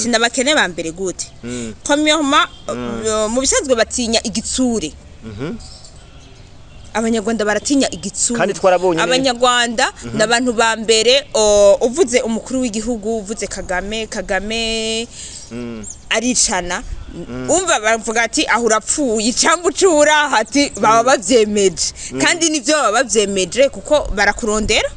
ati nabakene ba mbere gute premièrement mu bisanzwe batinya igitsure abanyarwanda baratinya igitsure kandi twarabonye abanyarwanda nabantu ba mbere uvuze umukuru w'igihugu uvuze Kagame aricana umva bavuga ati aho urapfuye icambucura hati baba bavyemeje kandi nivyo baba bavyemeje kuko barakurondera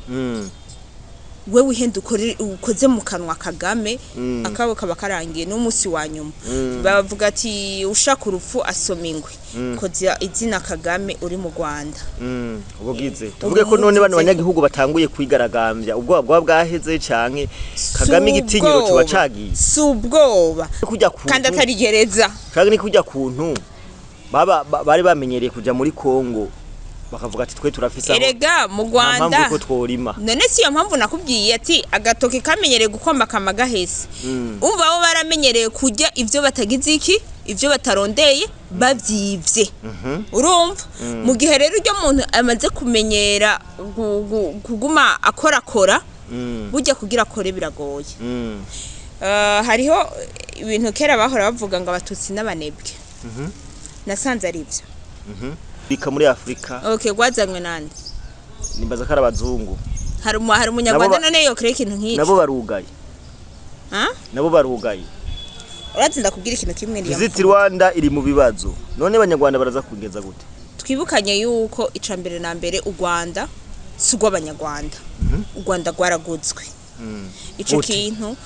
wewe uhenda ukoze mu kanwa Kagame akabo kaba karangiye n'umunsi wa nyuma bavuga ati ushaka urupfu asoma ingwe koze izina Kagame uri mu Rwanda ubugize tuvuge ko none bano banyagihugu batanguye kwigaragambya ubwo bwaheze canke Kagame igitinyiro cyo bacagiye subwoba kandi atarigereza kandi ni kujya kuntu bari bamenyereye kuja muri Kongo bakavuga ati twe turafisa erega mu Rwanda ko tworima none siyo mpamvu nakubwiye ati agatoke kamenyereye gukomba kamagahese umva bo baramenyereye kujya ivyo batagize iki ivyo batarondeye bavyivye urumva mu gihe rero uryo muntu amaze kumenyera kuguma akora burya kugira akore biragoye hariho ibintu kera bahora bavuga ngo abatutsi n'abanebwe nasanze ari byo bika muri Afrika okay gwazanywe nande nimbaza kara abazungu hari umunyarwanda none yo kire ikintu nk'iki nabo barugaye nabo barugaye uratsinda kubwira ikintu kimwe ndiye Visit Rwanda iri mu bibazo none abanyarwanda baraza kugeza gute twibukanye yuko icambere na mbere u Rwanda sugwa abanyarwanda u Rwanda gwaragutswe ico kintu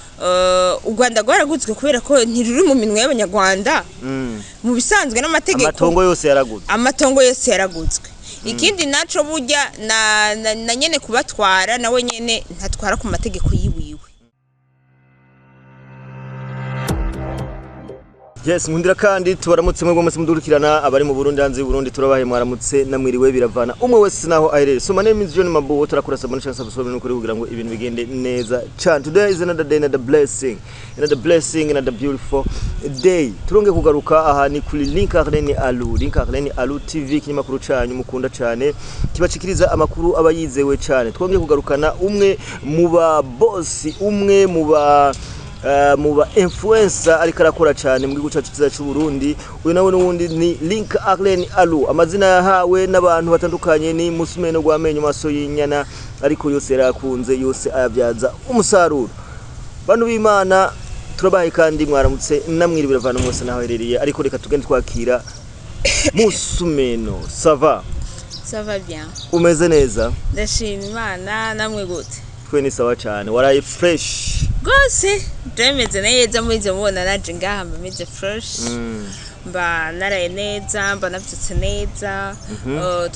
u Rwanda gwaragutswe kubera ko ntiruri mu minwe y'abanyarwanda mu bisanzwe n'amategeko amatongo yose yaragutswe ikindi naco burya na nyene kubatwara nawe nyene ntatwara ku mategeko yiwiwe Yes nkundira kandi tubaramutse mwe mwese mudurikirana abari mu Burundi hanze y'Uburundi turabahe mwaramutse namwiriwe biravana umwe wese naho aherere so my name is John Mabu turakora sabana chance subscribe no kugira ngo ibintu bigende neza cyane today is another day, another blessing another beautiful day turonge kugaruka aha ni kuri link Arlene Alu TV kinyamakuru cyanyu mukunda cyane kibacikiriza amakuru abayizewe cyane twonge kugarukana umwe mu ba boss umwe mu ba influencer ariko arakora cyane mu gihugu cyacu cyiza cy'u Burundi uyu nawe n'uwundi ni Link Arlene Alu amazina yahawe n'abantu batandukanye ni musumeno gwamenyo maso yinyana ariko yose yarakunze yose ayabyaza umusaruro bantu b'Imana turabaye kandi mwaramutse namwiri biravana mwese naho hereriye ariko reka tugende twakira musumeno sava bien umeze neza ndashima Imana namwe gute twe ni sawa cyane waraye fresh gose demeze neza muze mubona naje ngaha meze fresh mba naraye neza mba navyutse neza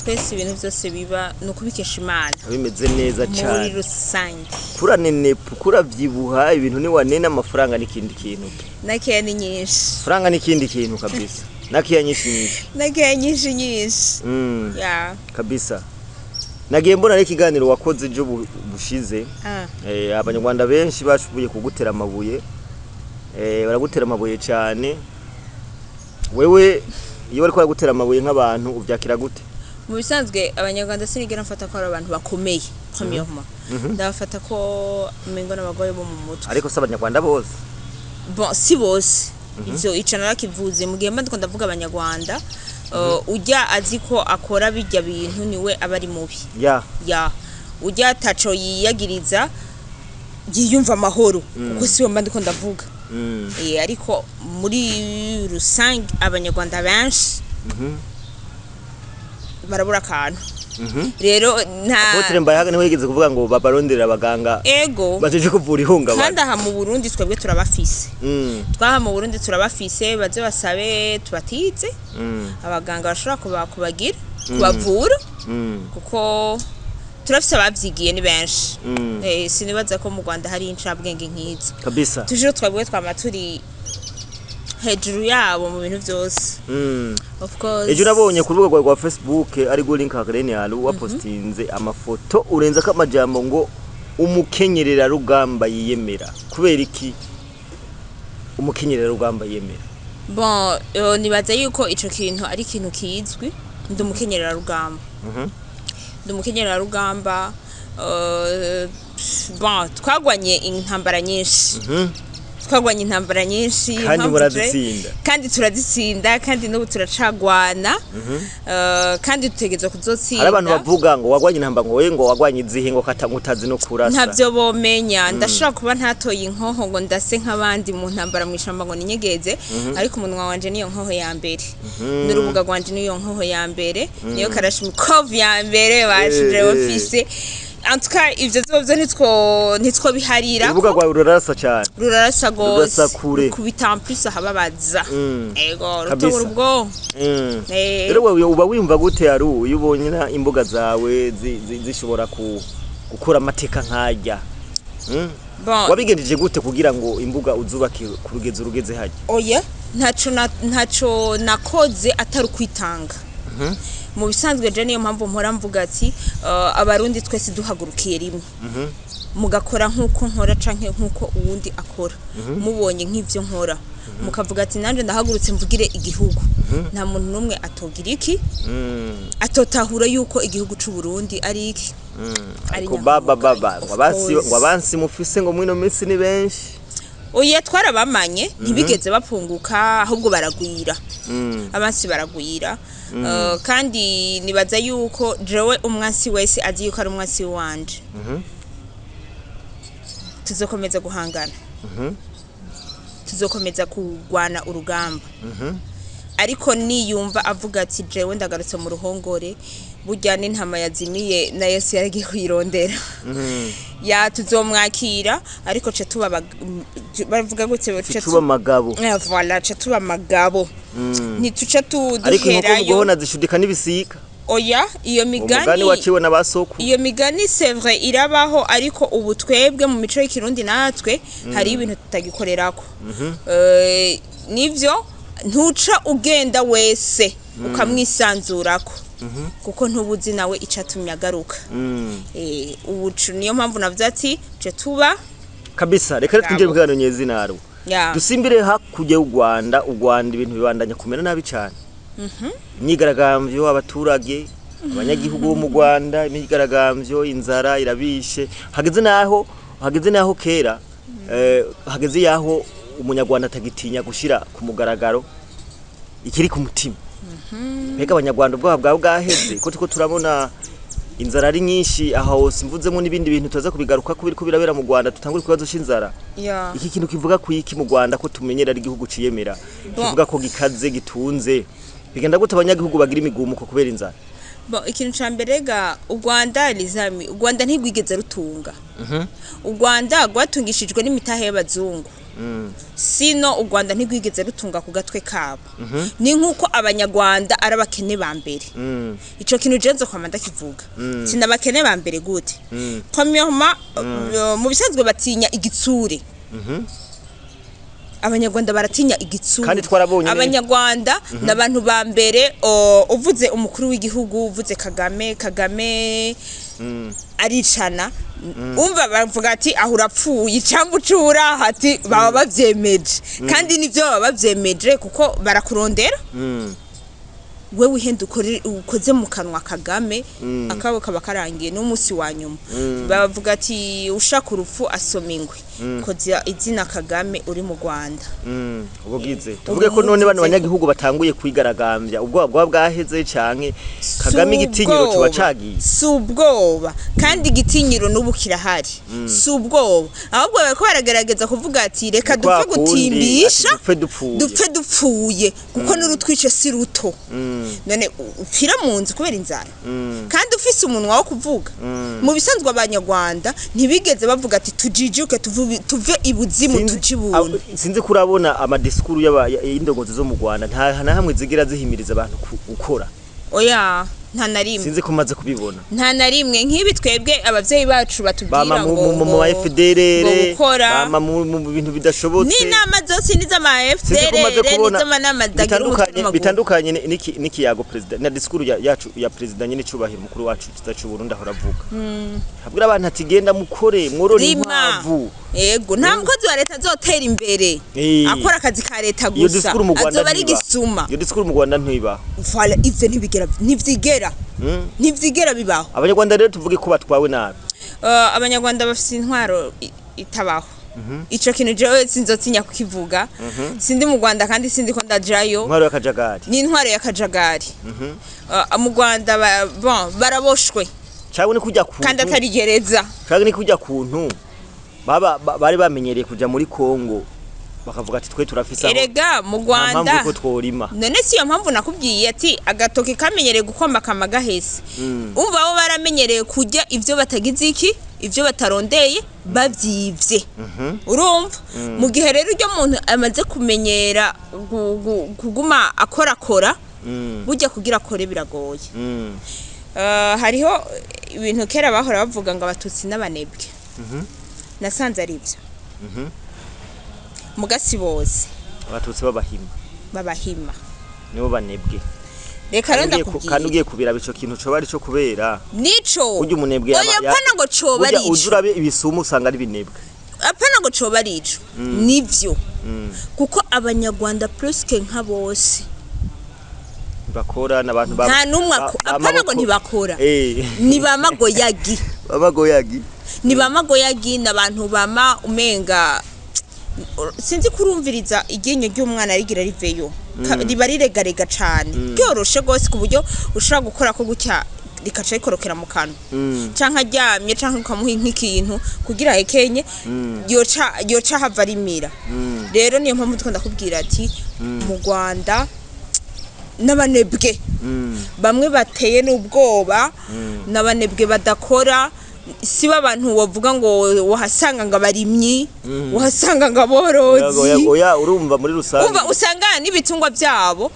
twese ibintu byose biba no kubikesha Imana bimeze neza cyane muri rusange kuranene kuravyibuha ibintu ni wanene amafaranga n'ikindi kintu nakiya ni nyinshi faranga n'ikindi kintu kabisa nakiya nyinshi ya kabisa nagiye mbona ari kiganiro wakoze jo bushize abanyarwanda benshi bashubuye kugutera amabuye baragutera amabuye cyane wewe iyo bari kwagutera amabuye nk'abantu uvyakira gute mu bisanzwe abanyarwanda sinigera mfata ko ari abantu bakomeye premièrement ndafata ko mengo n'abagoye bo mu mutwe ariko se abanyarwanda bose bon si bose ivyo icana kivuze mu gihe mbandiko ndavuga abanyarwanda ujya aziko akora bijya bintu niwe abari mubi ujya taco yiyagiriza yiyumva amahoro kuko siwe mbandiko ndavuga ariko muri rusange abanyarwanda benshi barabura akantu rero nta Apotre Mbayaga niwe yigeze kuvuga ngo babarondera abaganga ego bateje kuvura ihungabana kandi aha mu Burundi twebwe turabafise twaha mu Burundi turabafise baze basabe tubatize abaganga bashobora kubagira kubavura kuko turafise abavyigiye ni benshi sinibaza ko mu Rwanda hari incabwenge nk'izi kabisa tujuru twabwe twamaturi hejuru yabo mu bintu byose of course ejo nabonye ku rubuga rwa Facebook ari go Link Arlene Alu wapostinze amafoto urenza ko amajambo ngo umukenyerera rugamba yiyemera kubera iki umukenyerera rugamba yiyemera bon nibaza yuko ico kintu ari kintu kizwi ndumukenyerera rugamba ndumukenyerera rugamba bon twagwanye intambara nyinshi twagwanye intambara nyinshi kandi murazitsinda kandi turazitsinda kandi n'ubu turacagwana kandi dutegerezwa kuzotsinda hari abantu bavuga ngo wagwanye intambara ngo wagwanye izihe ngo katangutazi no kurasa ntabyo bomenya ndashobora kuba ntatoye inkoho ngo ndase nk'abandi mu ntambara mu ishamba ngo ninyegeze ariko umunwa wanje niyo nkoho ya mbere n'urubuga rwanje niyo nkoho ya mbere niyo karashimikov ya mbere bashije office antuka ivyo zovyo nitwo biharira urubuga rwawe rurarasa cyane rurarasa gose kure kubita amplis ahababaza ego rutobora ubwo rero wewe uba wiyumva gute ari uyu ubonye imbuga zawe zishobora gukora amateka nkajya wabigendeje gute kugira ngo imbuga uzubake ku rugezo rugeze haje oya ntaco nakoze atari kwitanga mu bisanzwe je niyo mpamvu mpora mvuga ati abarundi twese duhagurukiye rimwe mugakora nkuko nkora canke nkuko uwundi akora mubonye nk'ivyo nkora mukavuga ati nanje ndahagurutse mvugire igihugu nta muntu numwe atogira iki atotahura yuko igihugu c'u Burundi ari iki ariko baba wabansi mufise ngo mwino minsi ni benshi oya twarabamanye ntibigeze bapunguka ahubwo baragwira abansi baragwira kandi nibaza yuko jewe umwansi wese azi yuko ari umwansi wanje tuzokomeza guhangana tuzokomeza kugwana urugamba ariko niyumva avuga ati jewe ndagarutse mu ruhongore burya n'intama yazimiye na Yesu yaragiye kwirondera ya tuzomwakira ariko ce tuba bavuga gutse ce tuba magabo voilà ce tuba magabo ntituce tuduherayo ariko nko guhona zishudika nibisika oya iyo migani waciwe nabasoko iyo migani c'est vrai irabaho ariko ubu twebwe mu mico y'ikirundi natwe hari ibintu tutagikorerako nivyo ntuca ugenda wese ukamwisanzurako kuko ntubuzi nawe icatumye agaruka ubucu niyo mpamvu navuze ati je tuba kabisa reka twinjire mu kiganiro nyezinaro dusimbire hakujye u Rwanda ibintu bibandanya kumera nabi cyane imyigaragambyo abaturage abanyagihugu bo mu Rwanda imyigaragambyo inzara irabishe hageze naho kera hageze yaho umunyarwanda atagitinya gushira ku mugaragaro ikiri ku mutima mbega abanyarwanda ubwo bwaheze ko tuko turabona inzara ari nyinshi aho simvuzemo n'ibindi bintu tuza kubigaruka ko birabera mu Rwanda tutangura kubazo shinzara iki kintu kivuga ku iki mu Rwanda ko tumenyera ari igihugu ciyemera kivuga ko gikaze gitunze bigenda gute abanyagihugu bagira imigumuko kubera inzara ikintu camberega u Rwanda lizami u Rwanda ntigwigeze rutunga u Rwanda gwatungishijwe n'imitahe y'abazungu sino u Rwanda ntigwigeze rutunga ku gatwe kabo ni nkuko abanyarwanda arabakene ba mbere ico kintu jenzo kwa manda kivuga sinabakene ba mbere gute premièrement mu bisanzwe batinya igitsure abanyarwanda baratinya igitsure kandi twarabonye abanyarwanda nabantu ba mbere uvuze umukuru w'igihugu uvuze Kagame aricana umva bavuga ati aho urapfuye cyangwa ucura hati baba bavyemeje kandi nivyo baba bavyemeje kuko barakurondera wewe uhenda ukoze mu kanwa Kagame akabo kaba karangiye n'umunsi wa nyuma bavuga ati ushaka urupfu asoma ingwe koza izina Kagame uri mu Rwanda ubugize tuvuge ko none bano banyagihugu batanguye kwigaragambya ubwo bwaheze canke Kagame igitinyiro tubacagiye subwoba kandi igitinyiro n'ubu kirahari subwoba ahubwo bariko baragerageza kuvuga ati reka dupfe gutimbisha dupfe dupfuye kuko n'urutwice si ruto none upfira mu nzu kubera inzara kandi ufise umunwa wo kuvuga mu bisanzwe abanyarwanda ntibigeze bavuga ati tujijuke tuve ibuzimu tujibuna sinzi kurabona amadiskuru y'indongozi zo mu Rwanda nta hamwe zigira zihimiriza abantu gukora oya nta narimwe sinzi ko maze kubibona nta narimwe nk'ibi twebwe abavyeyi bacu batubwira ngo mu FDR bama mu bintu bidashobotse ni nama zose niza ma FDR niza nama dagira bitandukanye n'ikiyago president na discours yacu ya president nyine cubahira mukuru wacu tutacu Burundi aho ravuga habwira abantu ati genda mukore mworora impavu yego nta mukozi wa leta azotera imbere akora akazi ka leta gusa azoba ari gisuma iyo discours mu Rwanda ntiba voilà ivyo ntivyigera bibaho abanyarwanda rero tuvuge ko batwawe nabi abanyarwanda bafite intwaro itabaho ico kintu jewe sinzotinya kukivuga sindi mu Rwanda kandi sindi ko ndajayo intwaro y'akajagari ni intwaro y'akajagari mu Rwanda baraboshwe cyangwa ni kujya kuntu kandi atarigereza cyangwa ni kujya kuntu bari bamenyereye kuja muri Kongo bakavuga ati twe turafisa erega mu Rwanda ko tworima none si yo mpamvu nakubwiye ati agatoki kamenyereye gukomba kamagahese umva bo baramenyereye kujya ivyo batagize iki ivyo batarondeye bavyivye urumva mu gihe rero uryo muntu amaze kumenyera kuguma akora burya kugira akore biragoye hariho ibintu kera bahora bavuga ngo abatutsi n'abanebwe nasanze ari byo mugasi bose abatutsi babahima nibo banebwe reka rero ndakubwiye kandi ugiye kubira bico kintu cyo bari cyo kubera nico ujye umunebwe oya pana ngo cyo bari ico uzurabe ibisumu usanga ari binebwe apana ngo cyo bari ico nivyo kuko abanyarwanda presque nka bose bakora nabantu nta numwe apana ngo ntibakora ni bamagoyagi ni bamagoyagi nabantu bama umenga sinzi kurumviriza iginyo ry'umwana rigira riveyo riba riregarega cyane byoroshe gose ku buryo ushobora gukora ko gutya rikaca rikorokera mu kanwa canka aryamye canka ukamuha nk'ikintu kugira hekenye yoca hava rimira rero niyo mpamvu twenda kubwira ati mu Rwanda n'abanebwe bamwe bateye n'ubwoba n'abanebwe badakora siba abantu wavuga ngo wahasanga ngo abarimyi wahasanga ngo aborozi oya urumva muri rusange umva usanga n'ibitungwa byabo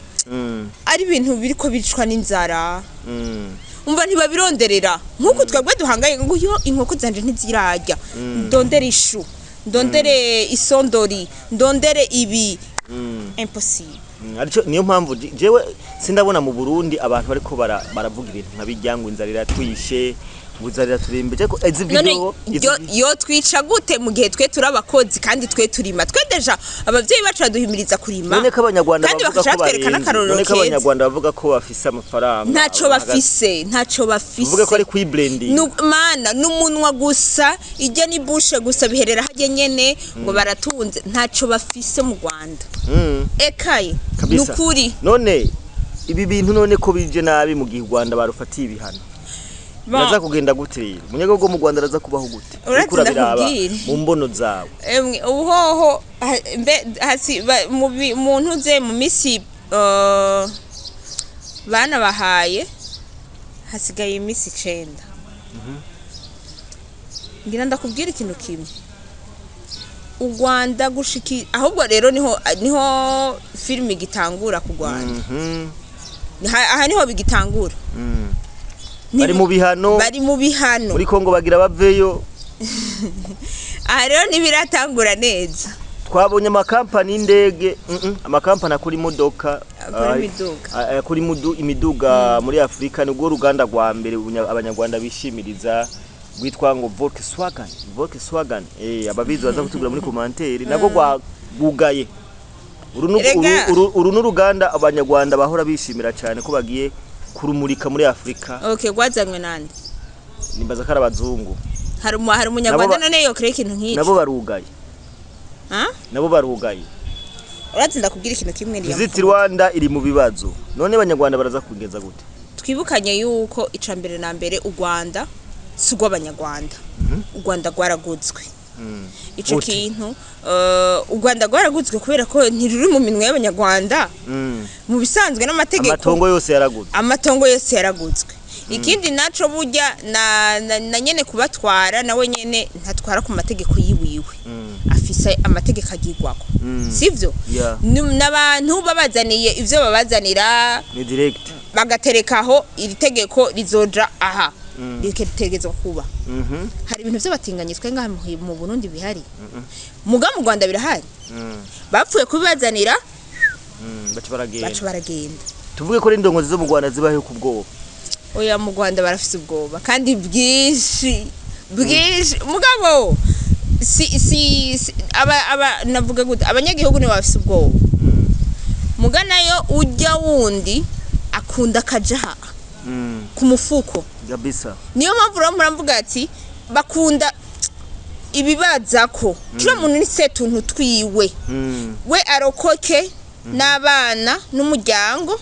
ari ibintu biriko bicwa n'inzara umva ntibabironderera nkuko twebwe duhangaye ngo yo inkoko zanje ntizirarya ndondere ishu ndondere isondori ndondere ibi impossible arico niyo mpamvu jewe sindabona mu Burundi abantu bariko baravuga ibintu nkabijyangwa inzara iratwishe buzarira turembe cyako ezi video yo twica gute mu gihe twe turabakozi kandi twe turima twe deja abavyeyi bacu baduhimiriza kurima none kabanyarwanda bavuga ko barerekana karorero none kabanyarwanda bavuga ko bafise amafaranga ntaco bafise uvuga ko ari kwiblending mana n'umunwa gusa ijya ni bushe gusa biherera haje nyene ngo baratunze ntaco bafise mu Rwanda ekaye nukuri none ibi bintu none ko bije nabi mu gihe Rwanda barufatiye ibihano Naza kugenda gute munyago mu Rwanda raza kubaho gute urabiraba mu mbono zawe uhoho hasi muntu ze mu misi bana bahaye hasigaye imisi 9 ngira ndakubwira ikintu kimwe u Rwanda gushiki ahubwo rero niho film gitangura ku Rwanda aha niho bigitangura bari mu bihano muri Kongo bagira baveyo aha rero nibiratangura neza twabonye amakampani indege amakampani akuri modoka kuri imiduga muri Afrika nibwo ruganda rwa mbere abanyarwanda bishimiriza gwitwa ngo Volkswagen ababizi baza kutugura muri commentaire nako gwagugaye uru n'uruganda abanyarwanda bahora bishimira cyane ko bagiye kurumurika muri Afrika okay gwazanywe nande nimbaza ko abazungu hari umunyarwanda none yo kire ikintu nk'iki nabo barugaye uratsinda kubwira ikintu kimwe niyo Visit Rwanda iri mu bibazo none abanyarwanda baraza kugeza gute twibukanye yuko icambere na mbere u Rwanda sugwa abanyarwanda u Rwanda gwaragutswe ico kintu u Rwanda gwaragutswe kubera ko ntiruri mu minwe y'abanyarwanda mu bisanzwe n'amategeko amatongo yose yaragutswe ikindi naco burya na nyene kubatwara nawe nyene ntatwara ku mategeko yiwiwe afise amategeko agirwako sivyo n'abantu babazaniye ivyo babazanira ni direct bagaterekaho iri tegeko rizoja aha riketegezwa kuba hari ibintu by'abatinganyitswe ngaha mu Burundi bihari muga mu Rwanda birahari bapfuye kubazanira bacu baragenda tuvuge ko indongozi zo mu Rwanda zibahe ku bwoba oya mu Rwanda barafise ubwoba kandi bwishi mugabo aba navuga gute abanyagihugu ni bafise ubwoba muga nayo ujya wundi akunda kajaha ku mufuko kabisa niyo mpamvu muramvuga ati bakunda ibibaza ko kino muntu ni se tuntu twiwe we arokoke n'abana n'umuryango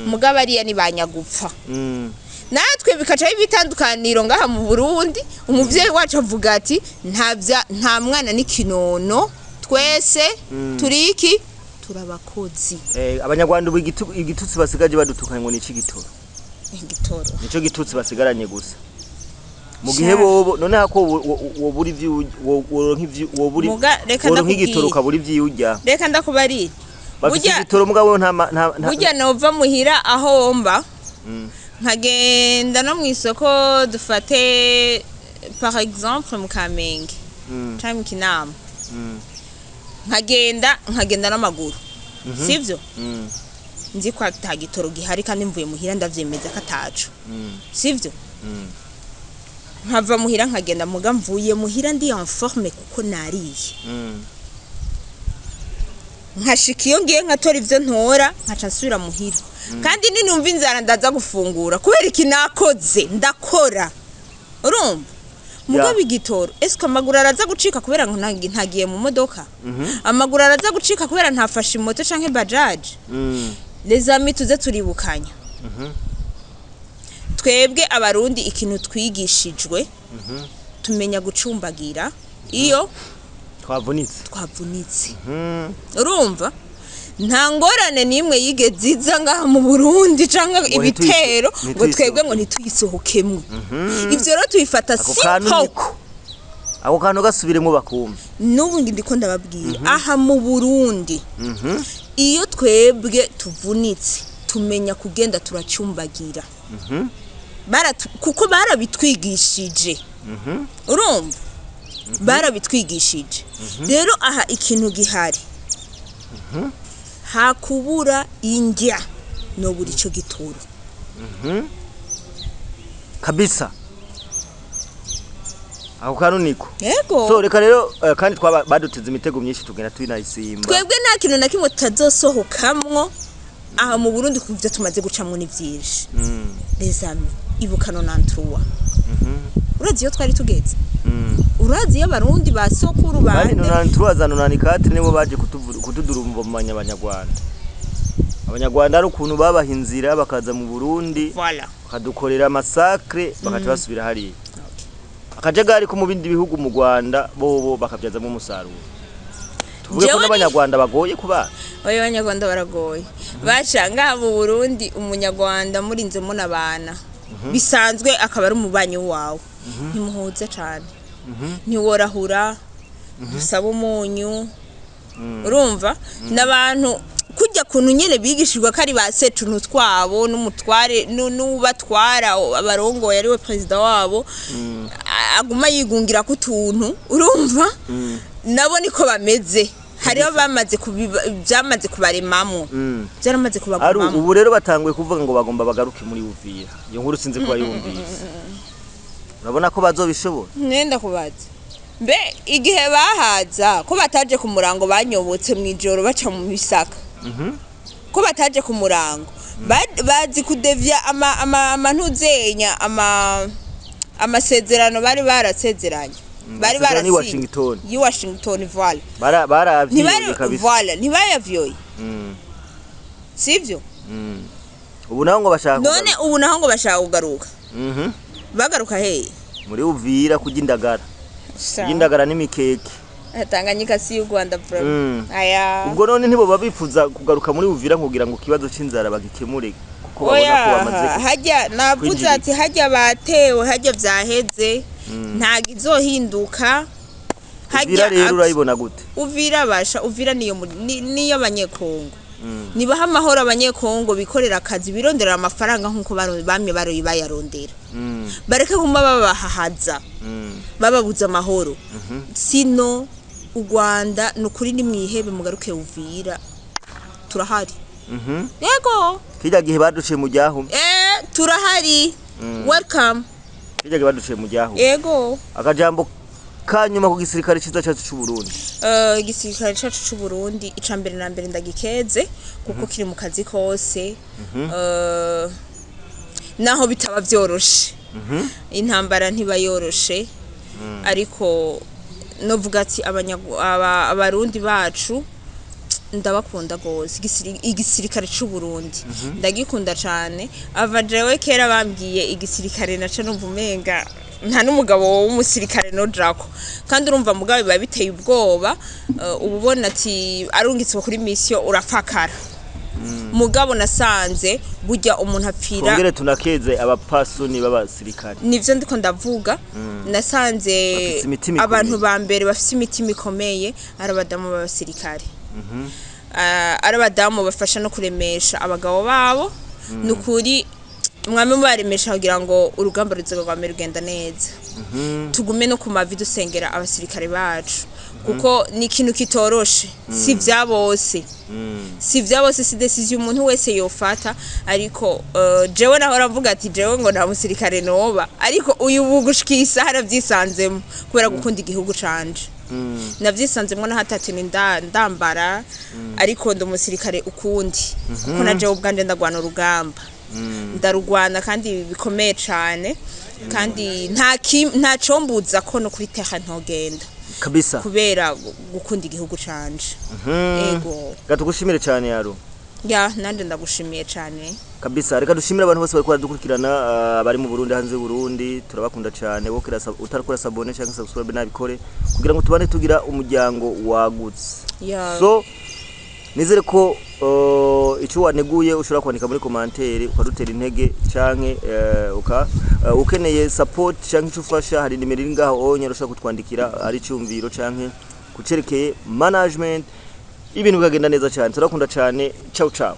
mugabo ariya ni banyagupfa natwe bikaca bitandukaniro ngaha mu Burundi umuvyeyi wacu avuga ati nta mwana ni kinono twese turiki turabakozi abanyarwanda ubu igitutsi basigaje badutukanye ngo ni iki gitoro nico gitutsi basigaranye gusa mu gihe bobo none hako woburi woburi nk'igitoro kaburi vy'urya reka ndakubari burya igitoro mugabo burya nova muhira aho mba nkagenda no mwisoko dufate par exemple mu Kamenge cyangwa Kinama nkagenda n'amaguru sivyo nzi ko atagitoro gihari kandi mvuye muhira ndavyemeza katacu sivyo nkava muhira nkagenda muga mvuye muhira ndi en forme kuko nariye nkashika iyo ngiye nkatora ivyo ntora nkaca nsubira muhira kandi ninumva inzara ndaza gufungura kubera iki nakoze ndakora urumva mugabo igitoro esko amaguru araza gucika kubera ngo ntagiye mu modoka amaguru araza gucika kubera ntafashe moto canke bajaj les amis tuze turibukanya twebwe abarundi ikintu twigishijwe tumenya gucumbagira iyo twavunitse urumva nta ngorane nimwe yigeziza ngaha mu Burundi canka ibitero ngo twebwe ngo ntituyisohokemwe ivyo rero tuyifata sipoko ako kantu gasubiremo bakumva n'ubu ndiko ndababwira aha mu Burundi iyo twebwe tuvunitse tumenya kugenda turacumbagira kuko barabitwigishije urumva barabitwigishije rero aha ikintu gihari hakubura indya no buri cyo gitoro kabisa ako kanuniko yego so reka rero kandi baduteze imitego myinshi tugenda twinayisimba twebwe nta kintu na kimwe tutazosohokamwo aha mu Burundi kuvyo tumaze gucamwo ni vyinshi les amis ibukano nantruwa urazi yo twari tugeze urazi y'abarundi basokuru bande nantruwa za 94 nibo baje kutudurumva mu Abanyarwanda Abanyarwanda ari ukuntu babahinzira bakaza mu Burundi bakadukorera massacre bakaca basubira hari akajagari ko mu bindi bihugu mu Rwanda bobo bakabyazamo umusaruro tuvuge ko n'Abanyarwanda bagoye kuba Abanyarwanda baragoye bacanga mu Burundi umunyarwanda murinzemo nabana bisanzwe akaba ari umubanyi wawe ntimuhuze cyane ntiworahura dusaba umunyu urumva n'abantu kujya kuntu nyene bigishirwa kari basetu nutwabo n'umutware n'ubatwara abarongo yari we president wabo aguma yigungira ku tuntu urumva nabo niko bameze hariho byamaze kubaremamo byaramaze kubagumamo ubu rero batanguye kuvuga ngo bagomba bagaruke muri Uvira iyo nkuru sinzi ko yumvise urabona ko bazobishobora nenda kubaza mbe igihe bahaza ko bataje ku murango banyobotse mwijoro baca mu bisaka ko bataje ku murango bazi kudevya amantuzenya amasezerano bari barasezeranye bari barasi Washington voile baravyiye kabisa voile ntibayavyoye sivyo ubu naho ngo bashaka none ubu naho ngo bashaka kugaruka bagaruka he muri Uvira kujindagara kujindagara n'imikeke Tanganyika si y'u Rwanda problem aya ubwo none ntibo babifuza kugaruka muri Uvira kugira ngo kibazo c'inzara bagikemure kuko babona ko bamaze hajya navuze ati hajya batewe hajya vyaheze ntago izohinduka hajya rero urayibona gute Uvira niyo abanyekongo nibaha amahoro abanyekongo bikorera akazi birondera amafaranga nkuko bamye bayarondera bareke kuma babahahaza bababuza amahoro sino u Rwanda nukuri ni mwihebe mugaruke Uvira turahari yego kijya gihe baduciye mu jyaho turahari welcome kijya gihe baduciye mu jyaho yego akajambo kanyuma ku gisirikare ciza cyacu cy'u Burundi igisirikare cyacu cy'u Burundi icambere na mbere ndagikeze kuko kiri mu kazi kose naho bitaba byoroshe intambara ntiba yoroshe ariko novuga ati abarundi bacu ndabakunda gose igisirikare c'u Burundi ndagikunda cane ava jewe kera bambwiye igisirikare naca numva umenga nta n'umugabo w'umusirikare no Ntaco kandi urumva mugabe biba biteye ubwoba ububona ati arungitswe kuri mission urafakara mugabo nasanze burya umuntu apfira Kongere tunakeze abapasoni b'abasirikare nivyo ndiko ndavuga nasanze abantu ba mbere bafite imitima ikomeye arabadamu b'abasirikare arabadamu bafasha no kuremesha abagabo babo nukuri mwame baremesha kugira ngo urugamba ruzogwame rugenda neza tugume no kumavi dusengera abasirikare bacu kuko ni ikintu kitoroshe si vyabose si decision umuntu wese yofata ariko jewe nahora mvuga ati jewe ngo nta musirikare noba ariko uyu bugushikisa haravyisanzemo kubera gukunda igihugu canje navyisanzemwo na hatatu ndambara ariko ndo musirikare ukundi kuko na jewe ubwanje ndagwana urugamba ndarugwana kandi bikomeye cane kandi nta combuza ko no kuri terre ntogenda kabisa kubera gukunda igihugu canje ego gatugushimire cyane yaro nande ndagushimiye cyane kabisa reka dushimire abantu bose bariko dukurikirana bari mu Burundi hanze Burundi turabakunda cyane wo utarakora sabone cyangwa subscribe nabikore kugira ngo tubane tugira umuryango wagutse so nizere ko icyo waneguye ushobora kwandika muri commentaire ukadutera intege canke ukeneye support canke icyo ufasha hari nimero iri ngaho onye ushobora kutwandikira ari cyumviro canke kucerekeye management ibintu bikagenda neza cyane turakunda cyane ciao ciao